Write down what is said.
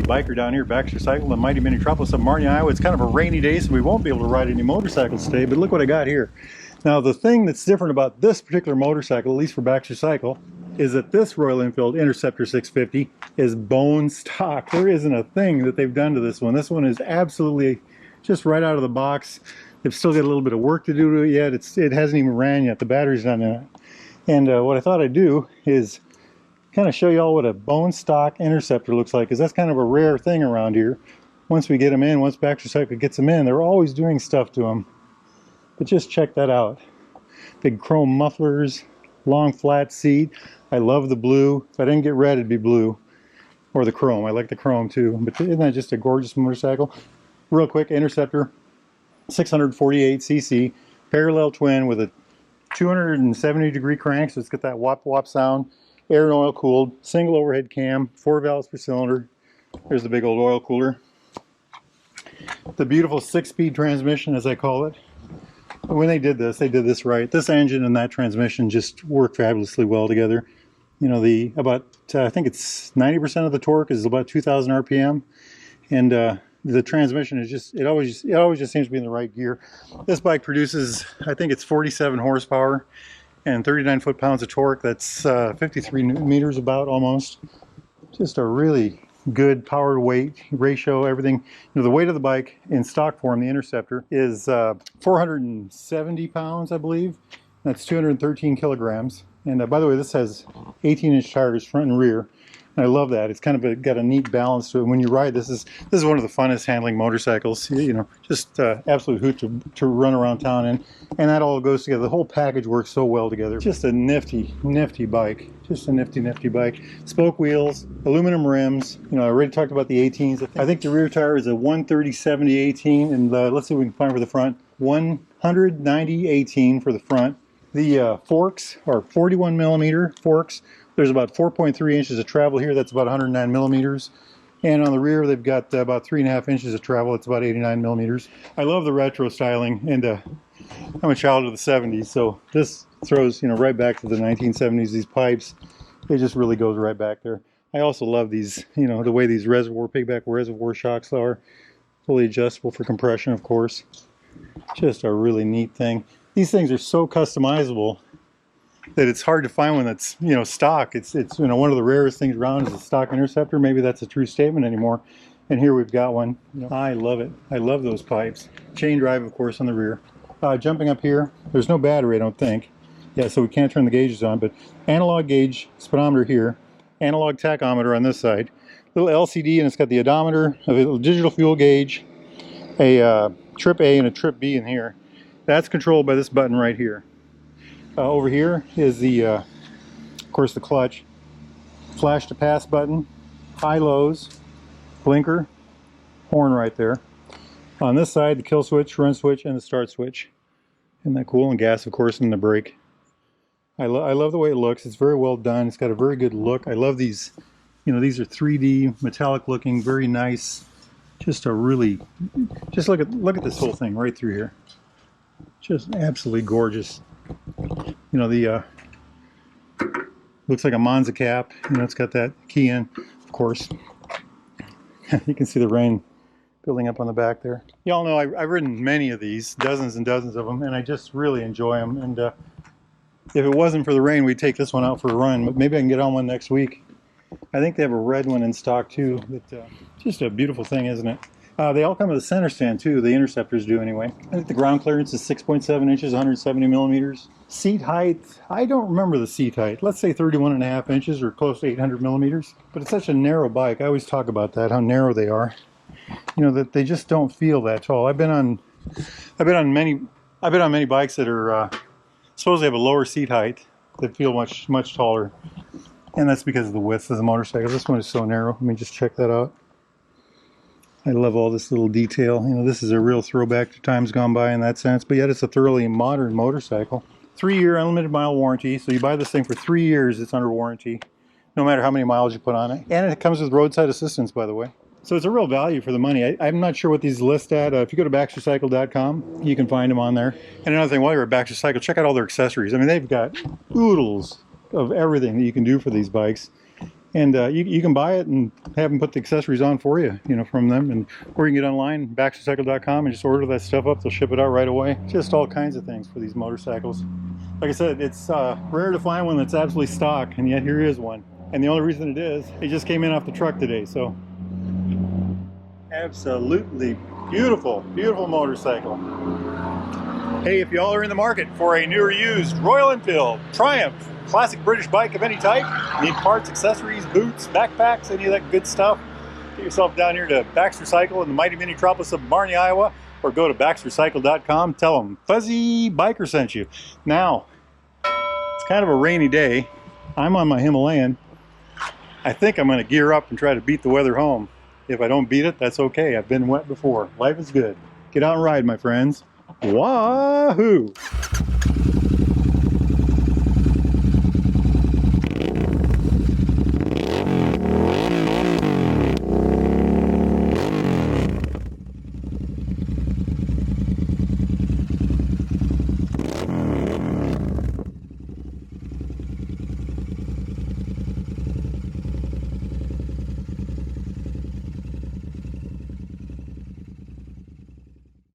biker down here, Baxter Cycle in Mighty Metropolis of Martin, Iowa. It's kind of a rainy day, so we won't be able to ride any motorcycles today, but look what I got here. Now, the thing that's different about this particular motorcycle, at least for Baxter Cycle, is that this Royal Enfield Interceptor 650 is bone stock. There isn't a thing that they've done to this one. This one is absolutely just right out of the box. They've still got a little bit of work to do to it yet. It hasn't even ran yet. The battery's not in it. And what I thought I'd do is kind of show you all what a bone stock Interceptor looks like, because that's kind of a rare thing around here. Once we get them in, once Baxter Cycle gets them in, they're always doing stuff to them. But just check that out. Big chrome mufflers, long flat seat. I love the blue. If I didn't get red, it'd be blue. Or the chrome. I like the chrome too. But isn't that just a gorgeous motorcycle? Real quick, Interceptor, 648cc, parallel twin with a 270-degree crank, so it's got that wop-wop sound. Air and oil cooled, single overhead cam, 4 valves per cylinder. There's the big old oil cooler. The beautiful 6-speed transmission, as I call it. When they did this right. This engine and that transmission just work fabulously well together. You know, I think it's 90% of the torque is about 2,000 RPM, and the transmission is just, it always just seems to be in the right gear. This bike produces, I think it's 47 horsepower and 39 foot-pounds of torque. That's 53 newton meters about, almost. Just a really good power to weight ratio, everything. You know, the weight of the bike in stock form, the Interceptor, is 470 pounds, I believe. That's 213 kilograms. And by the way, this has 18-inch tires front and rear. And I love that. It's kind of got a neat balance to it. When you ride, this is one of the funnest handling motorcycles. You know, just absolute hoot to run around town in. And that all goes together. The whole package works so well together. Just a nifty, nifty bike. Just a nifty, nifty bike. Spoke wheels, aluminum rims. You know, I already talked about the 18s. I think the rear tire is a 130/70/18, and let's see what we can find for the front. 190/18 for the front. The forks are 41 millimeter forks. There's about 4.3 inches of travel here. That's about 109 millimeters. And on the rear, they've got about 3.5 inches of travel. It's about 89 millimeters. I love the retro styling, and I'm a child of the 70s, so this throws, you know, right back to the 1970s. These pipes, it just really goes right back there. I also love these, you know, the way these piggyback reservoir shocks are. Fully adjustable for compression, of course. Just a really neat thing. These things are so customizable that it's hard to find one that's, you know, stock. It's you know, one of the rarest things around is a stock Interceptor. Maybe that's a true statement anymore. And here we've got one. You know, I love it. I love those pipes. Chain drive, of course, on the rear. Jumping up here, there's no battery, I don't think. Yeah, so we can't turn the gauges on, but analog gauge, speedometer here, analog tachometer on this side, little LCD, and it's got the odometer, a little digital fuel gauge, a trip A and a trip B in here. That's controlled by this button right here. Over here is the, of course, the clutch, flash to pass button, high lows, blinker, horn right there. On this side, the kill switch, run switch, and the start switch. Isn't that cool? And gas, of course, and the brake. I love the way it looks. It's very well done. It's got a very good look. I love these, you know, these are 3D, metallic looking, very nice. Just a really, just look at this whole thing right through here. Just absolutely gorgeous. You know, the looks like a Monza cap. You know, it's got that key in, of course. You can see the rain building up on the back there. Y'all know I've ridden many of these, dozens and dozens of them, and I just really enjoy them. And if it wasn't for the rain, we'd take this one out for a run, but maybe I can get on one next week. I think they have a red one in stock too. But just a beautiful thing, isn't it? They all come with a center stand too. The Interceptors do anyway. I think the ground clearance is 6.7 inches, 170 millimeters. Seat height, I don't remember the seat height. Let's say 31.5 inches or close to 800 millimeters. But it's such a narrow bike. I always talk about that, how narrow they are. You know, that they just don't feel that tall. I've been on many bikes that are supposed to have a lower seat height that feel much taller. And that's because of the width of the motorcycle. This one is so narrow. Let me just check that out. I love all this little detail. You know, this is a real throwback to times gone by in that sense, but yet it's a thoroughly modern motorcycle. 3-year unlimited mile warranty. So you buy this thing for 3 years, it's under warranty, no matter how many miles you put on it. And it comes with roadside assistance, by the way. So it's a real value for the money. I'm not sure what these list at. If you go to baxtercycle.com, you can find them on there. And another thing, while you're at Baxter Cycle, check out all their accessories. I mean, they've got oodles of everything that you can do for these bikes. And you can buy it and have them put the accessories on for you, you know, from them. And or you can get online, baxtercycle.com, and just order that stuff up. They'll ship it out right away. Just all kinds of things for these motorcycles. Like I said, it's rare to find one that's absolutely stock, and yet here is one. And the only reason it is, it just came in off the truck today. So absolutely beautiful, beautiful motorcycle. Hey, if y'all are in the market for a new or used Royal Enfield Triumph classic British bike of any type, need parts, accessories, boots, backpacks, any of that good stuff, get yourself down here to Baxter Cycle in the mighty Minneapolis of Marnie, Iowa, or go to baxtercycle.com. Tell them Fuzzy Biker sent you. Now, it's kind of a rainy day. I'm on my Himalayan. I think I'm going to gear up and try to beat the weather home. If I don't beat it, that's okay. I've been wet before. Life is good. Get out and ride, my friends. Wahoo!